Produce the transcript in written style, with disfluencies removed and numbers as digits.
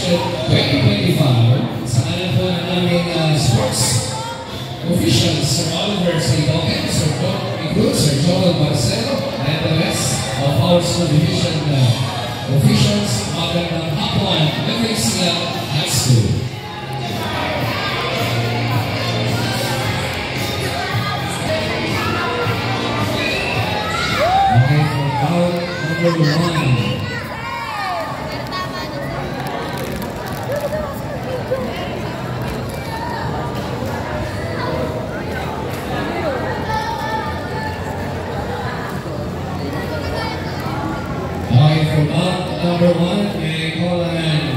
Division 2025 sa kanan po ng aming sports officials, Sir Oliver Saydoken, Sir Joel Marcelo, and the rest of our school division officials, magandang hapon, Memphis High School. Okay, for foul number 1. Number 1, may call an